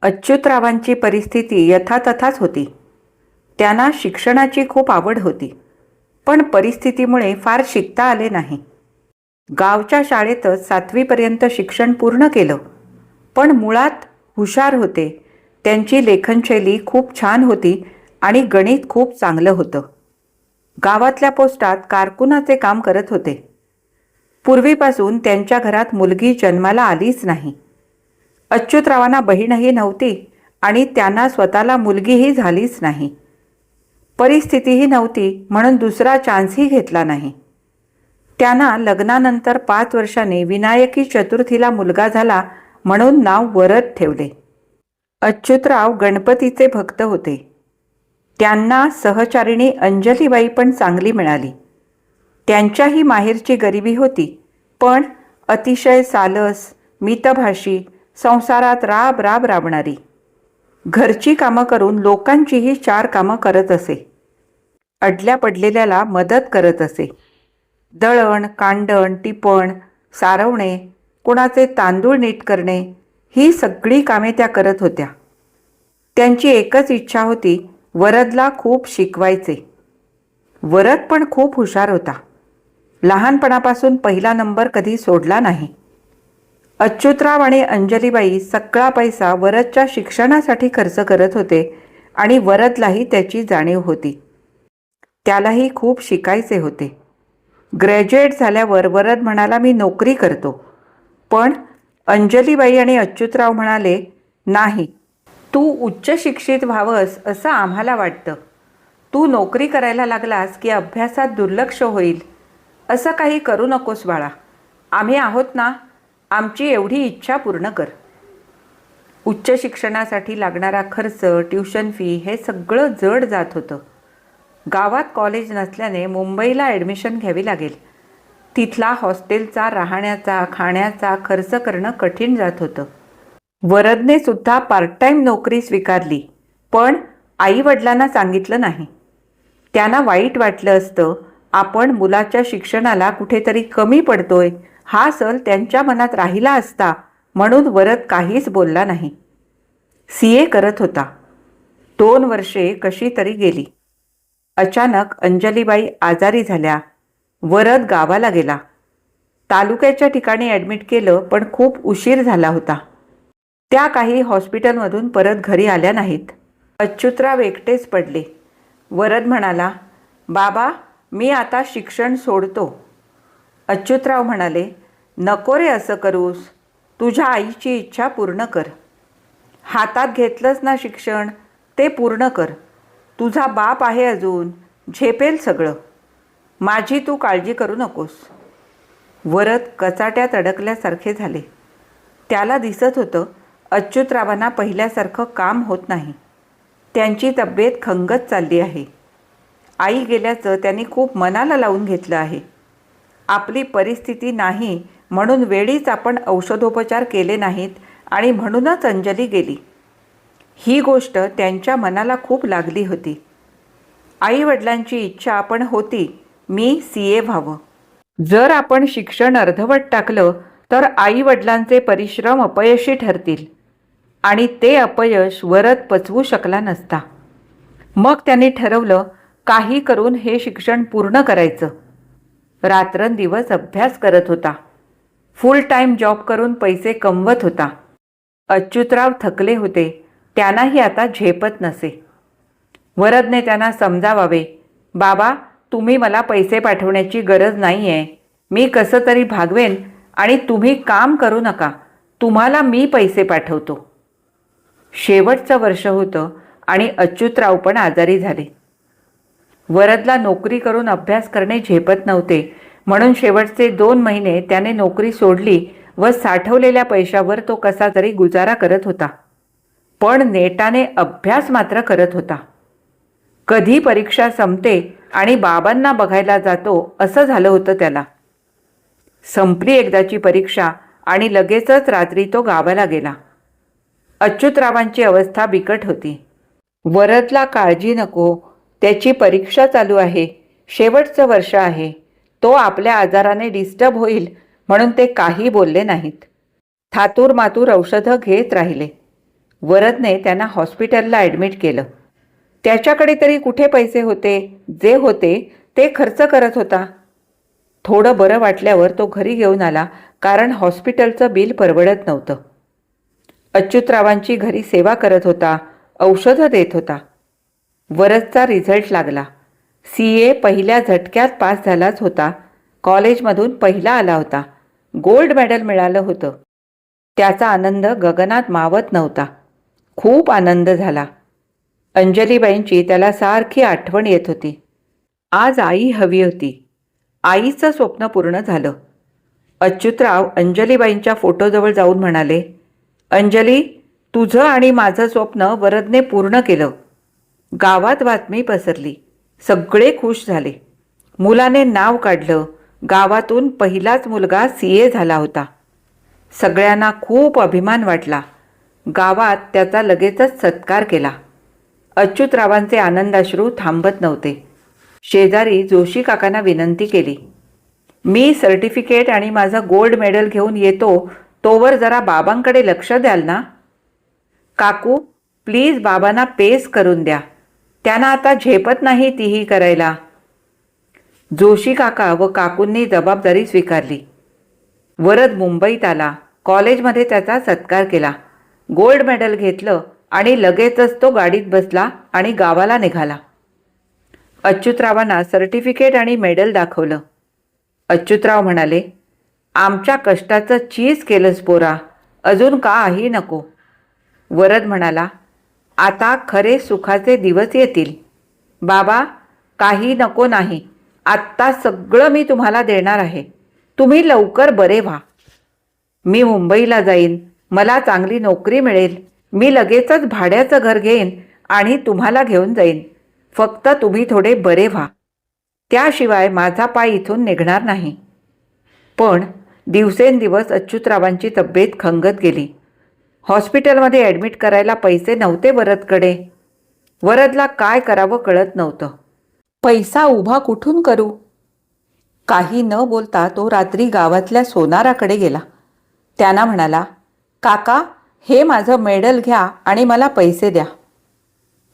अच्युतरावांची परिस्थिती यथातथाच होती. त्यांना शिक्षणाची खूप आवड होती, पण परिस्थितीमुळे फार शिकता आले नाही. गावच्या शाळेतच 7वीपर्यंत शिक्षण पूर्ण केलं, पण मुळात हुशार होते. त्यांची लेखनशैली खूप छान होती आणि गणित खूप चांगलं होतं. गावातल्या पोस्टात कारकुनाचे काम करत होते. पूर्वीपासून त्यांच्या घरात मुलगी जन्माला आलीच नाही. अच्युतरावांना बहीणही नव्हती आणि त्यांना स्वतःला मुलगीही झालीच नाही. परिस्थितीही नव्हती म्हणून दुसरा चान्सही घेतला नाही. त्यांना लग्नानंतर 5 वर्षांनी विनायकी चतुर्थीला मुलगा झाला म्हणून नाव वरद ठेवले. अच्युतराव गणपतीचे भक्त होते. त्यांना सहचारिणी अंजलीबाई पण चांगली मिळाली. त्यांच्याही माहेरची गरिबी होती, पण अतिशय सालस, मितभाषी, संसारात राब राब राबणारी. घरची कामं करून लोकांचीही 4 कामं करत असे. अडल्या पडलेल्याला मदत करत असे. दळण, कांडण, टिपण, सारवणे, कुणाचे तांदूळ नीट करणे, ही सगळी कामे त्या करत होत्या. त्यांची एकच इच्छा होती, वरदला खूप शिकवायचे. वरद पण खूप हुशार होता. लहानपणापासून पहिला नंबर कधी सोडला नाही. अच्युतराव आणि अंजलीबाई सगळा पैसा वरदच्या शिक्षणासाठी खर्च करत होते आणि वरदलाही त्याची जाणीव होती. त्यालाही खूप शिकायचे होते. ग्रॅज्युएट झाल्यावर वरद म्हणाला, मी नोकरी करतो. पण अंजलीबाई आणि अच्युतराव म्हणाले, नाही, तू उच्च शिक्षित व्हावंस असं आम्हाला वाटतं. तू नोकरी करायला लागलास की अभ्यासात दुर्लक्ष होईल. असं काही करू नकोस बाळा. आम्ही आहोत ना, आमची एवढी इच्छा पूर्ण कर. उच्च शिक्षणासाठी लागणारा खर्च, ट्युशन फी हे सगळं जड जात होतं. गावात कॉलेज नसल्याने मुंबईला ॲडमिशन घ्यावी लागेल. तिथला हॉस्टेलचा, राहण्याचा, खाण्याचा खर्च करणं कठीण जात होतं. वरदने सुद्धा पार्ट टाईम नोकरी स्वीकारली, पण आईवडिलांना सांगितलं नाही. त्यांना वाईट वाटलं असतं. आपण मुलाच्या शिक्षणाला कुठेतरी कमी पडतोय हा सल त्यांच्या मनात राहिला असता, म्हणून वरद काहीच बोलला नाही. CA करत होता. 2 वर्षे कशी तरी गेली. अचानक अंजलीबाई आजारी झाल्या. वरद गावाला गेला. तालुक्याच्या ठिकाणी ॲडमिट केलं, पण खूप उशीर झाला होता. त्या काही हॉस्पिटलमधून परत घरी आल्या नाहीत. अच्युतराव एकटेच पडले. वरद म्हणाला, बाबा, मी आता शिक्षण सोडतो. अच्युतराव म्हणाले, नको रे असं करूस. तुझ्या आईची इच्छा पूर्ण कर. हातात घेतलंस ना शिक्षण, ते पूर्ण कर. तुझा बाप आहे अजून, झेपेल सगळं. माझी तू काळजी करू नकोस. वरद कचाट्यात अडकल्यासारखे झाले. त्याला दिसत होतं अच्युतरावांना पहिल्यासारखं काम होत नाही. त्यांची तब्येत खंगत चालली आहे. आई गेल्याचं त्यांनी खूप मनाला लावून घेतलं आहे. आपली परिस्थिती नाही म्हणून वेळीच आपण औषधोपचार केले नाहीत आणि म्हणूनच अंजली गेली. ही गोष्ट त्यांच्या मनाला खूप लागली होती. आईवडिलांची इच्छा पण होती, मी CA व्हावं. जर आपण शिक्षण अर्धवट टाकलं तर आईवडिलांचे परिश्रम अपयशी ठरतील आणि ते अपयश वरद पचवू शकला नसता. मग त्यांनी ठरवलं, काही करून हे शिक्षण पूर्ण करायचं. रात्रंदिवस अभ्यास करत होता. फुल टाईम जॉब करून पैसे कमवत होता. अच्युतराव थकले होते. त्यांनाही आता झेपत नसे. वरदने त्यांना समजावावे, बाबा, तुम्ही मला पैसे पाठवण्याची गरज नाही आहे. मी कसं तरी भागवेन आणि तुम्ही काम करू नका. तुम्हाला मी पैसे पाठवतो. शेवटचं वर्ष होतं आणि अच्युतराव पण आजारी झाले. वरदला नोकरी करून अभ्यास करणे झेपत नव्हते, म्हणून शेवटचे 2 महिने त्याने नोकरी सोडली व साठवलेल्या पैशावर तो कसा तरी गुजारा करत होता. पण नेटाने अभ्यास मात्र करत होता. कधी परीक्षा संपते आणि बाबांना बघायला जातो असं झालं होतं त्याला. संपली एकदाची परीक्षा आणि लगेचच रात्री तो गावाला गेला. अच्युतरावांची अवस्था बिकट होती. वरदला काळजी नको, त्याची परीक्षा चालू आहे, शेवटचं वर्ष आहे, तो आपल्या आजाराने डिस्टर्ब होईल म्हणून ते काही बोलले नाहीत. थातूर मातूर औषधं घेत राहिले. वरदने त्यांना हॉस्पिटलला ॲडमिट केलं. त्याच्याकडे तरी कुठे पैसे होते, जे होते ते खर्च करत होता. थोडं बरं वाटल्यावर तो घरी घेऊन आला, कारण हॉस्पिटलचं बिल परवडत नव्हतं. अच्युतरावांची घरी सेवा करत होता, औषधं देत होता. वरदचा रिझल्ट लागला. CA पहिल्या झटक्यात पास झालाच होता. कॉलेजमधून पहिला आला होता. गोल्ड मेडल मिळालं होतं. त्याचा आनंद गगनात मावत नव्हता. खूप आनंद झाला. अंजलीबाईंची त्याला सारखी आठवण येत होती. आज आई हवी होती. आईचं स्वप्न पूर्ण झालं. अच्युतराव अंजलीबाईंच्या फोटोजवळ जाऊन म्हणाले, अंजली, तुझं आणि माझं स्वप्न वरदने पूर्ण केलं. गावात बातमी पसरली. सगळे खुश झाले. मुलाने नाव काढलं. गावातून पहिलाच मुलगा CA झाला होता. सगळ्यांना खूप अभिमान वाटला. गावात त्याचा लगेचच सत्कार केला. अच्युतरावांचे आनंदाश्रू थांबत नव्हते. शेजारी जोशी काकांना विनंती केली, मी सर्टिफिकेट आणि माझं गोल्ड मेडल घेऊन येतो, तोवर जरा बाबांकडे लक्ष द्याल ना? काकू, प्लीज बाबांना पेस करून द्या. त्यांना आता झेपत नाही तीही करायला. जोशी काका व काकूंनी जबाबदारी स्वीकारली. वरद मुंबईत आला. कॉलेजमध्ये त्याचा सत्कार केला. गोल्ड मेडल घेतलं आणि लगेचच तो गाडीत बसला आणि गावाला निघाला. अच्युतरावांना सर्टिफिकेट आणि मेडल दाखवलं. अच्युतराव म्हणाले, आमच्या कष्टाचं चीज केलंस पोरा, अजून काही नको. वरद म्हणाला, आता खरे सुखाचे दिवस येतील. बाबा, काही नको नाही. आत्ता सगळं मी तुम्हाला देणार आहे. तुम्ही लवकर बरे व्हा. मी मुंबईला जाईन. मला चांगली नोकरी मिळेल. मी लगेचच भाड्याचं घर घेईन आणि तुम्हाला घेऊन जाईन. फक्त तुम्ही थोडे बरे व्हा. त्याशिवाय माझा पाय इथून निघणार नाही. पण दिवसेंदिवस अच्युतरावांची तब्येत खंगत गेली. हॉस्पिटलमध्ये ॲडमिट करायला पैसे नव्हते वरदकडे. वरदला काय करावं कळत नव्हतं. पैसा उभा कुठून करू? काही न बोलता तो रात्री गावातल्या सोनाराकडे गेला. त्यांना म्हणाला, काका, हे माझं मेडल घ्या आणि मला पैसे द्या.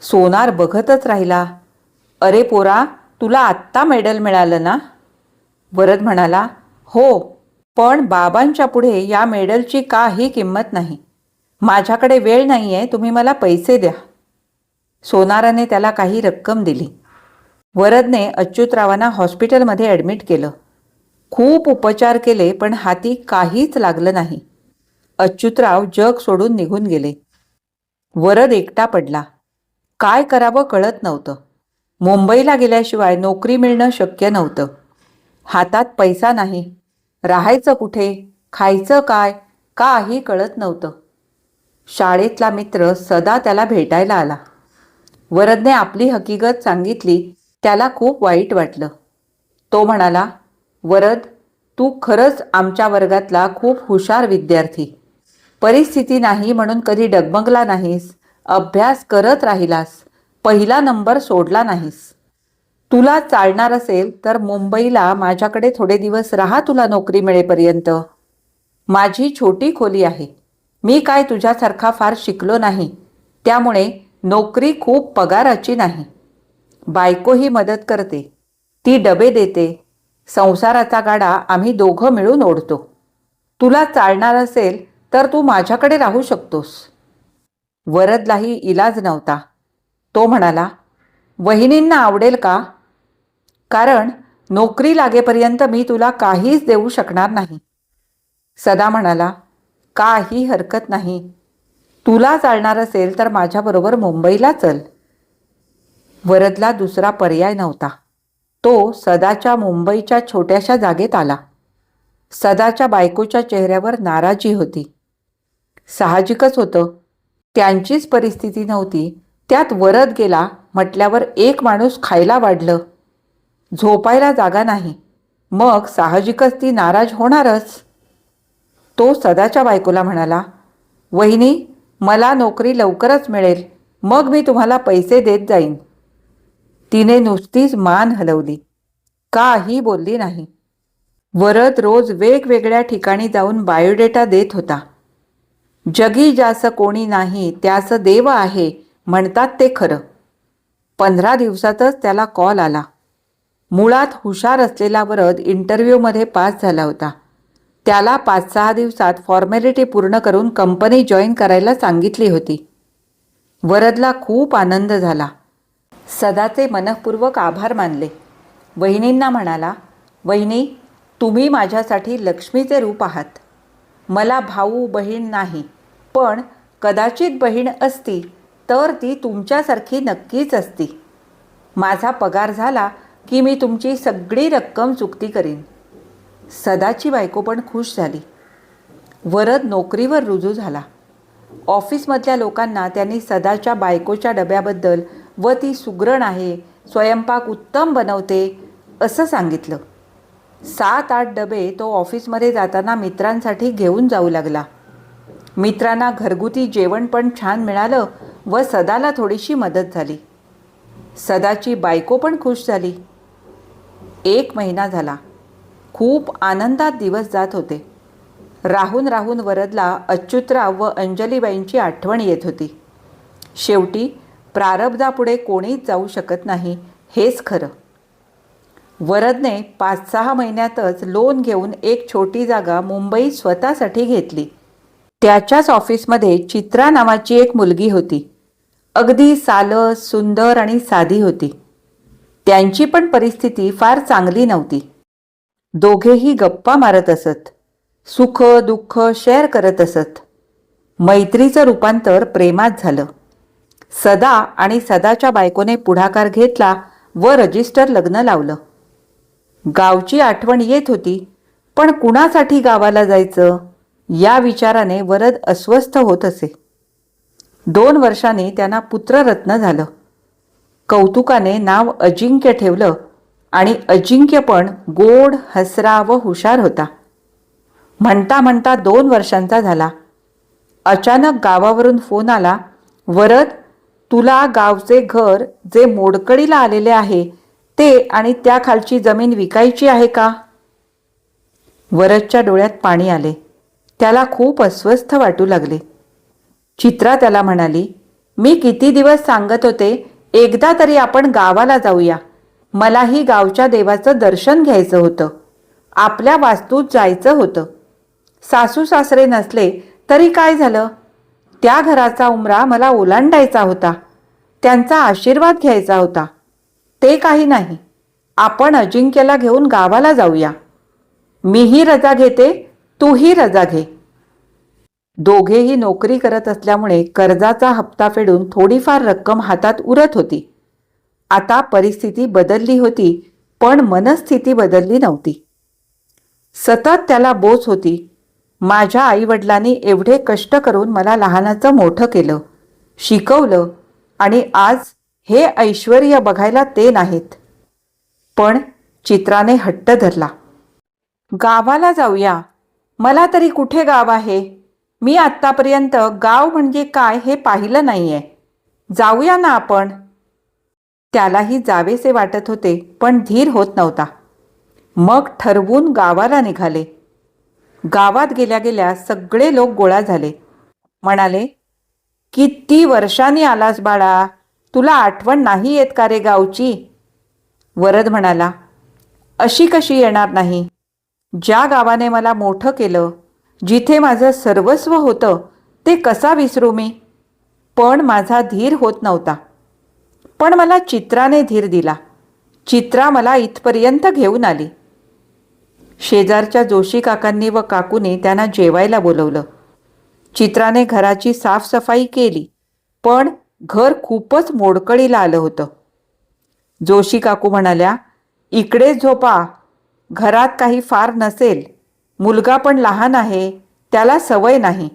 सोनार बघतच राहिला. अरे पोरा, तुला आत्ता मेडल मिळालं ना? वरद म्हणाला, हो, पण बाबांच्या पुढे या मेडलची काही किंमत नाही. माझ्याकडे वेळ नाही आहे, तुम्ही मला पैसे द्या. सोनाराने त्याला काही रक्कम दिली. वरदने अच्युतरावांना हॉस्पिटलमध्ये ॲडमिट केलं. खूप उपचार केले, पण हाती काहीच लागलं नाही. अच्युतराव जग सोडून निघून गेले. वरद एकटा पडला. काय करावं कळत नव्हतं. मुंबईला गेल्याशिवाय नोकरी मिळणं शक्य नव्हतं. हातात पैसा नाही. राहायचं कुठे, खायचं काय, काही कळत नव्हतं. शाळेतला मित्र सदा त्याला भेटायला आला. वरदने आपली हकीकत सांगितली. त्याला खूप वाईट वाटलं. तो म्हणाला, वरद, तू खरंच आमच्या वर्गातला खूप हुशार विद्यार्थी. परिस्थिती नाही म्हणून कधी डगमगला नाहीस. अभ्यास करत राहिलास. पहिला नंबर सोडला नाहीस. तुला चालणार असेल तर मुंबईला माझ्याकडे थोडे दिवस राहा, तुला नोकरी मिळेपर्यंत. माझी छोटी खोली आहे. मी काय तुझ्यासारखा फार शिकलो नाही, त्यामुळे नोकरी खूप पगाराची नाही. बायकोही मदत करते. ती डबे देते. संसाराचा गाडा आम्ही दोघं मिळून ओढतो. तुला चालणार असेल तर तू माझ्याकडे राहू शकतोस. वरदलाही इलाज नव्हता. तो म्हणाला, वहिनींना आवडेल का? कारण नोकरी लागेपर्यंत मी तुला काहीच देऊ शकणार नाही. सदा म्हणाला, काही हरकत नाही. तुला चालणार असेल तर माझ्याबरोबर मुंबईला चल. वरदला दुसरा पर्याय नव्हता. तो सदाच्या मुंबईच्या छोट्याशा जागेत आला. सदाच्या बायकोच्या चेहऱ्यावर नाराजी होती. साहजिकच होतं. त्यांचीच परिस्थिती नव्हती, त्यात वरद गेला म्हटल्यावर एक माणूस खायला वाढलं, झोपायला जागा नाही, मग साहजिकच ती नाराज होणारच. तो सदाच्या बायकोला म्हणाला, वहिनी, मला नोकरी लवकरच मिळेल, मग मी तुम्हाला पैसे देत जाईन. तिने नुसतीच मान हलवली, काही बोलली नाही. वरद रोज वेगवेगळ्या ठिकाणी जाऊन बायोडेटा देत होता. जगी ज्यास कोणी नाही त्यास देव आहे म्हणतात ते खरं. 15 दिवसातच त्याला कॉल आला. मुळात हुशार असलेला वरद इंटरव्ह्यूमध्ये पास झाला होता. त्याला 5-6 दिवसात फॉर्मॅलिटी पूर्ण करून कंपनी जॉईन करायला सांगितली होती. वरदला खूप आनंद झाला. सदाचे मनःपूर्वक आभार मानले. वहिनींना म्हणाला, वहिनी, तुम्ही माझ्यासाठी लक्ष्मीचे रूप आहात. मला भाऊ बहीण नाही, पण कदाचित बहीण असती तर ती तुमच्यासारखी नक्कीच असती. माझा पगार झाला की मी तुमची सगळी रक्कम चुकती करीन. सदाची बायको पण खुश झाली. वरद नोकरीवर रुजू झाला. ऑफिसमधल्या लोकांना त्यांनी सदाच्या बायकोच्या डब्याबद्दल व ती सुगरण आहे, स्वयंपाक उत्तम बनवते असं सांगितलं. 7-8 डबे तो ऑफिसमध्ये जाताना मित्रांसाठी घेऊन जाऊ लागला. मित्रांना घरगुती जेवण पण छान मिळालं व सदाला थोडीशी मदत झाली. सदाची बायको पण खुश झाली. 1 महिना झाला. खूप आनंदात दिवस जात होते. राहून राहून वरदला अच्युतराव व अंजलीबाईंची आठवण येत होती. शेवटी प्रारब्धापुढे कोणीच जाऊ शकत नाही हेच खरं. वरदने 5-6 महिन्यातच लोन घेऊन एक छोटी जागा मुंबईत स्वतःसाठी घेतली. त्याच्याच ऑफिसमध्ये चित्रा नावाची एक मुलगी होती. अगदी सालस, सुंदर आणि साधी होती. त्यांची पण परिस्थिती फार चांगली नव्हती. दोघेही गप्पा मारत असत. सुख दुःख शेअर करत असत. मैत्रीचं रूपांतर प्रेमात झालं. सदा आणि सदाच्या बायकोने पुढाकार घेतला व रजिस्टर लग्न लावलं. गावची आठवण येत होती, पण कुणासाठी गावाला जायचं या विचाराने वरद अस्वस्थ होत असे. 2 वर्षांनी त्यांना पुत्ररत्न झालं. कौतुकाने नाव अजिंक्य ठेवलं आणि अजिंक्य पण गोड, हसरा व हुशार होता. म्हणता म्हणता 2 वर्षांचा झाला. अचानक गावावरून फोन आला, वरद, तुला गावचे घर जे मोडकळीला आलेले आहे ते आणि त्या खालची जमीन विकायची आहे का? वरदच्या डोळ्यात पाणी आले. त्याला खूप अस्वस्थ वाटू लागले. चित्रा त्याला म्हणाली, मी किती दिवस सांगत होते, एकदा तरी आपण गावाला जाऊया. मलाही गावच्या देवाचं दर्शन घ्यायचं होतं. आपल्या वास्तूत जायचं होतं. सासू सासरे नसले तरी काय झालं? त्या घराचा उंबरा मला ओलांडायचा होता. त्यांचा आशीर्वाद घ्यायचा होता. ते काही नाही. आपण अजिंक्यला घेऊन गावाला जाऊया. मीही रजा घेते, तूही रजा घे. दोघेही नोकरी करत असल्यामुळे कर्जाचा हप्ता फेडून थोडीफार रक्कम हातात उरत होती. आता परिस्थिती बदलली होती, पण मनस्थिती बदलली नव्हती. सतत त्याला बोच होती. माझ्या आईवडिलांनी एवढे कष्ट करून मला लहानाचं मोठं केलं, शिकवलं आणि आज हे ऐश्वर्य बघायला ते नाहीत. पण चित्राने हट्ट धरला. गावाला जाऊया. मला तरी कुठे गाव आहे? मी आत्तापर्यंत गाव म्हणजे काय हे पाहिलं नाहीये. जाऊया ना आपण. त्यालाही जावेसे वाटत होते, पण धीर होत नव्हता. मग ठरवून गावाला निघाले. गावात गेल्या गेल्या सगळे लोक गोळा झाले. म्हणाले, किती वर्षांनी आलास बाळा, तुला आठवण नाही येत का रे गावची? वरद म्हणाला, अशी कशी येणार नाही? ज्या गावाने मला मोठं केलं, जिथे माझं सर्वस्व होतं, ते कसा विसरू मी? पण माझा धीर होत नव्हता. पण मला चित्राने धीर दिला. चित्रा मला इथपर्यंत घेऊन आली. शेजारच्या जोशी काकांनी व काकूने त्यांना जेवायला बोलवलं. चित्राने घराची साफसफाई केली, पण घर खूपच मोडकळीला आलं होतं. जोशी काकू म्हणाल्या, इकडेच झोपा. घरात काही फार नसेल. मुलगा पण लहान आहे, त्याला सवय नाही.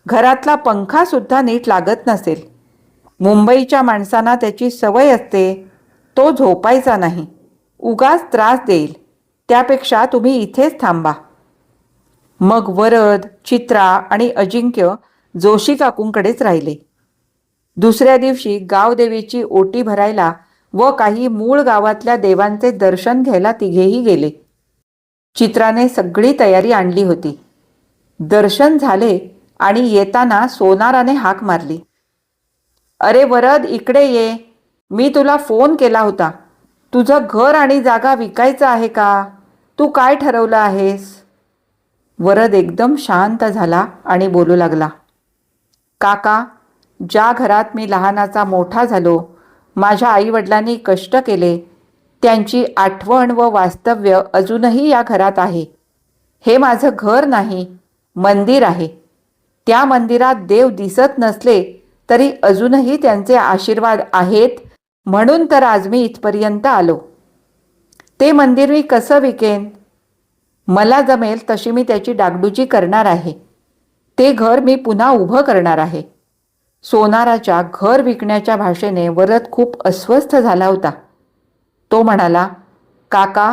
घरातला पंखासुद्धा नीट लागत नसेल. मुंबईच्या माणसांना त्याची सवय असते. तो झोपायचा नाही, उगाच त्रास देईल. त्यापेक्षा तुम्ही इथेच थांबा. मग वरद, चित्रा आणि अजिंक्य जोशी काकूंकडेच राहिले. दुसऱ्या दिवशी गावदेवीची ओटी भरायला व काही मूळ गावातल्या देवांचे दर्शन घ्यायला तिघेही गेले. चित्राने सगळी तयारी आणली होती. दर्शन झाले आणि येताना सोनाराने हाक मारली. अरे वरद, इकडे ये. मी तुला फोन केला होता. तुझं घर आणि जागा विकायचं आहे का? तू काय ठरवलं आहेस? वरद एकदम शांत झाला आणि बोलू लागला. काका, ज्या घरात मी लहानाचा मोठा झालो, माझ्या आईवडिलांनी कष्ट केले, त्यांची आठवण व वास्तव्य अजूनही या घरात आहे. हे माझं घर नाही, मंदिर आहे. त्या मंदिरात देव दिसत नसले तरी अजूनही त्यांचे आशीर्वाद आहेत, म्हणून तर आज मी इथपर्यंत आलो. ते मंदिर मी कसं विकेन? मला जमेल तशी मी त्याची डागडुजी करणार आहे. ते घर मी पुन्हा उभं करणार आहे. सोनाराच्या घर विकण्याच्या भाषेने वरद खूप अस्वस्थ झाला होता. तो म्हणाला, काका,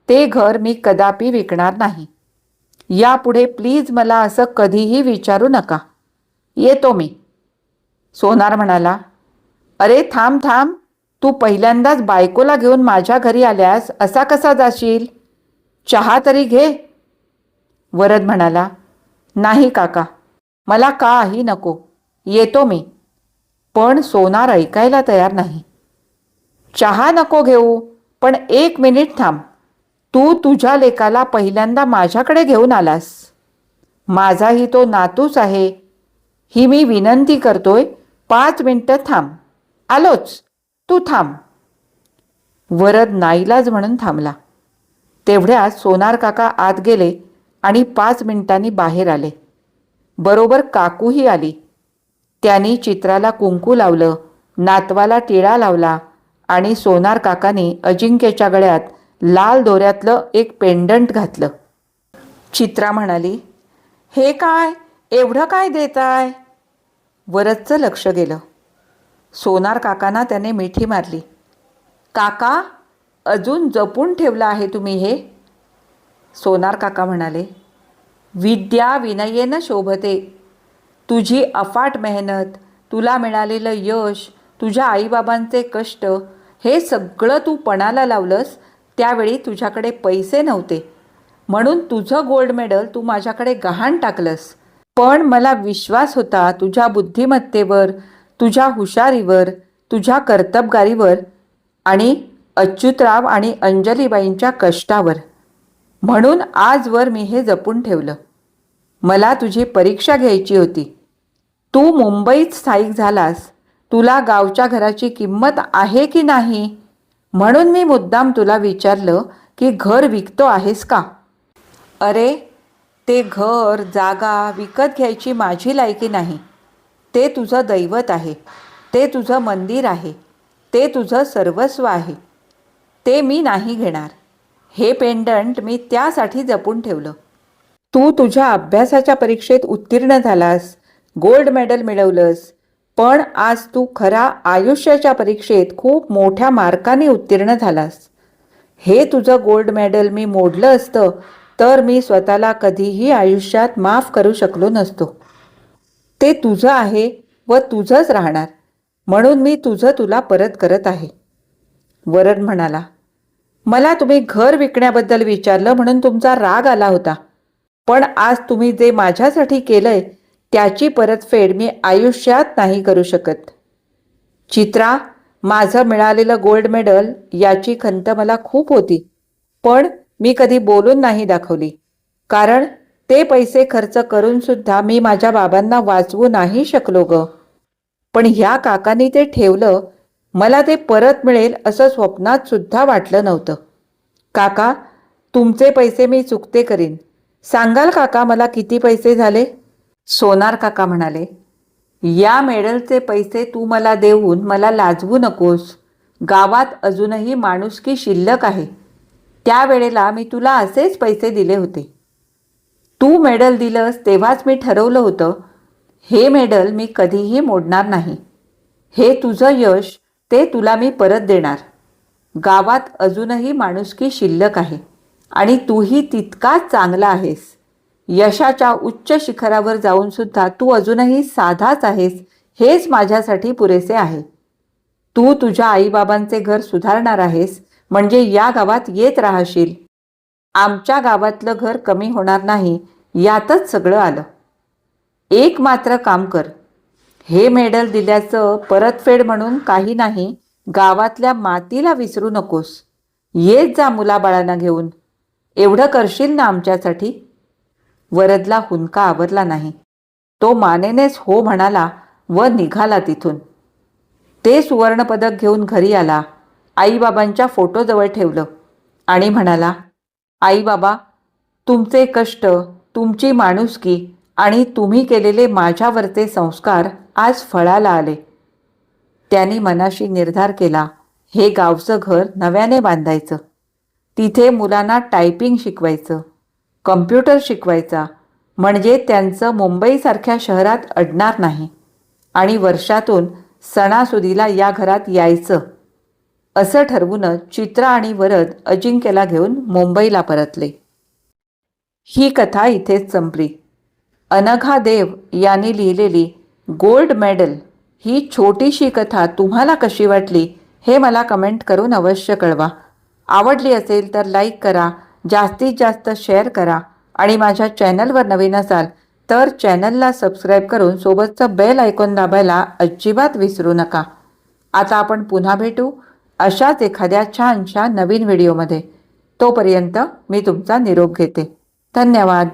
ते घर मी कदापि विकणार नाही. यापुढे प्लीज मला असं कधीही विचारू नका. येतो मी. सोनार म्हणाला, अरे थांब थांब, तू पहिल्यांदाच बायकोला घेऊन माझ्या घरी आल्यास असा कसा जाशील? चहा तरी घे. वरद म्हणाला, नाही काका, मला काही नको, येतो मी. पण सोनार ऐकायला तयार नाही. चहा नको घेऊ, पण 1 मिनिट थांब. तू तुझ्या लेकाला पहिल्यांदा माझ्याकडे घेऊन आलास. माझाही तो नातूच आहे. ही मी विनंती करतोय, 5 मिनिटं थांब. आलोच, तू थांब. वरद नाईलाज म्हणून थांबला. तेवढ्यात सोनार काका आत गेले आणि 5 मिनिटांनी बाहेर आले. बरोबर काकूही आली. त्यांनी चित्राला कुंकू लावलं, नातवाला टिळा लावला आणि सोनार काकांनी अजिंक्यच्या गळ्यात लाल दोऱ्यातलं एक पेंडंट घातलं. चित्रा म्हणाली, हे काय, एवढं काय देताय? वरदचं लक्ष गेलं. सोनार काकांना त्याने मिठी मारली. काका, अजून जपून ठेवलं आहे तुम्ही हे? सोनार काका म्हणाले, विद्या विनयेन शोभते. तुझी अफाट मेहनत, तुला मिळालेलं यश, तुझ्या आईबाबांचे कष्ट, हे सगळं तू पणाला लावलंस. त्यावेळी तुझ्याकडे पैसे नव्हते, म्हणून तुझं गोल्ड मेडल तू माझ्याकडे गहाण टाकलंस. पण मला विश्वास होता तुझ्या बुद्धिमत्तेवर, तुझ्या हुशारीवर, तुझ्या कर्तबगारीवर आणि अच्युतराव आणि अंजलीबाईंच्या कष्टावर. म्हणून आजवर मी हे जपून ठेवलं. मला तुझी परीक्षा घ्यायची होती. तू मुंबईत स्थायिक झालास, तुला गावच्या घराची किंमत आहे की नाही, म्हणून मी मुद्दाम तुला विचारलं की घर विकतो आहेस का? अरे, ते घर जागा विकत घ्यायची माझी लायकी नाही. ते तुझं दैवत आहे, ते तुझं मंदिर आहे, ते तुझं सर्वस्व आहे. ते मी नाही घेणार. हे पेंडंट मी त्यासाठी जपून ठेवलं. तू तुझ्या अभ्यासाच्या परीक्षेत उत्तीर्ण झालास, गोल्ड मेडल मिळवलंस, पण आज तू खऱ्या आयुष्याच्या परीक्षेत खूप मोठ्या मार्काने उत्तीर्ण झालास. हे तुझं गोल्ड मेडल मी मोडलं असतं तर मी स्वतःला कधीही आयुष्यात माफ करू शकलो नसतो. ते तुझं आहे व तुझंच राहणार, म्हणून मी तुझं तुला परत करत आहे. वरद म्हणाला, मला तुम्ही घर विकण्याबद्दल विचारलं म्हणून तुमचा राग आला होता, पण आज तुम्ही जे माझ्यासाठी केलंय त्याची परतफेड मी आयुष्यात नाही करू शकत. चित्रा, माझं मिळालेलं गोल्ड मेडल याची खंत मला खूप होती, पण मी कधी बोलून नाही दाखवली, कारण ते पैसे खर्च करून सुद्धा मी माझ्या बाबांना वाचवू नाही शकलो ग. पण ह्या काकांनी ते ठेवलं. मला ते परत मिळेल असं स्वप्नात सुद्धा वाटलं नव्हतं. काका, तुमचे पैसे मी चुकते करीन. सांगाल काका मला किती पैसे झाले? सोनार काका म्हणाले, या मेडलचे पैसे तू मला देऊन मला लाजवू नकोस. गावात अजूनही माणुसकी शिल्लक आहे. त्यावेळेला मी तुला असेच पैसे दिले होते. तू मेडल दिलंस तेव्हाच मी ठरवलं होतं, हे मेडल मी कधीही मोडणार नाही. हे तुझं यश, ते तुला मी परत देणार. गावात अजूनही माणुसकी शिल्लक आहे आणि तूही तितकाच चांगला आहेस. यशाच्या उच्च शिखरावर जाऊन सुद्धा तू अजूनही साधाच आहेस, हेच माझ्यासाठी पुरेसे आहे. तू तुझ्या आईबाबांचे घर सुधारणार आहेस, म्हणजे या गावात येत राहशील. आमच्या गावातलं घर कमी होणार नाही, यातच सगळं आलं. एक मात्र काम कर, हे मेडल दिल्याचं परतफेड म्हणून काही नाही, गावातल्या मातीला विसरू नकोस. येत जा मुलाबाळांना घेऊन. एवढं करशील ना आमच्यासाठी? वरदला हुंदका आवरला नाही. तो मानेनेच हो म्हणाला व निघाला तिथून. ते सुवर्णपदक घेऊन घरी आला, आईबाबांच्या फोटोजवळ ठेवलं आणि म्हणाला, आई बाबा, तुमचे कष्ट, तुमची माणुसकी आणि तुम्ही केलेले माझ्यावरचे संस्कार आज फळाला आले. त्यांनी मनाशी निर्धार केला, हे गावचं घर नव्याने बांधायचं. तिथे मुलांना टायपिंग शिकवायचं, कम्प्युटर शिकवायचा, म्हणजे त्यांचं मुंबईसारख्या शहरात अडणार नाही आणि वर्षातून सणासुदीला या घरात यायचं. असं ठरवूनच चित्रा आणि वरद अजिंक्यला घेऊन मुंबईला परतले. ही कथा इथेच संपली. अनघा देव यांनी लिहिलेली गोल्ड मेडल ही छोटीशी कथा तुम्हाला कशी वाटली हे मला कमेंट करून अवश्य कळवा. आवडली असेल तर लाईक करा, जास्तीत जास्त शेअर करा आणि माझ्या चॅनलवर नवीन असाल तर चॅनलला सबस्क्राईब करून सोबतचं बेल आयकॉन दाबायला अजिबात विसरू नका. आता आपण पुन्हा भेटू अशाच एखाद्या छानशा नवीन व्हिडिओमध्ये. तोपर्यंत मी तुमचा निरोप घेते. धन्यवाद.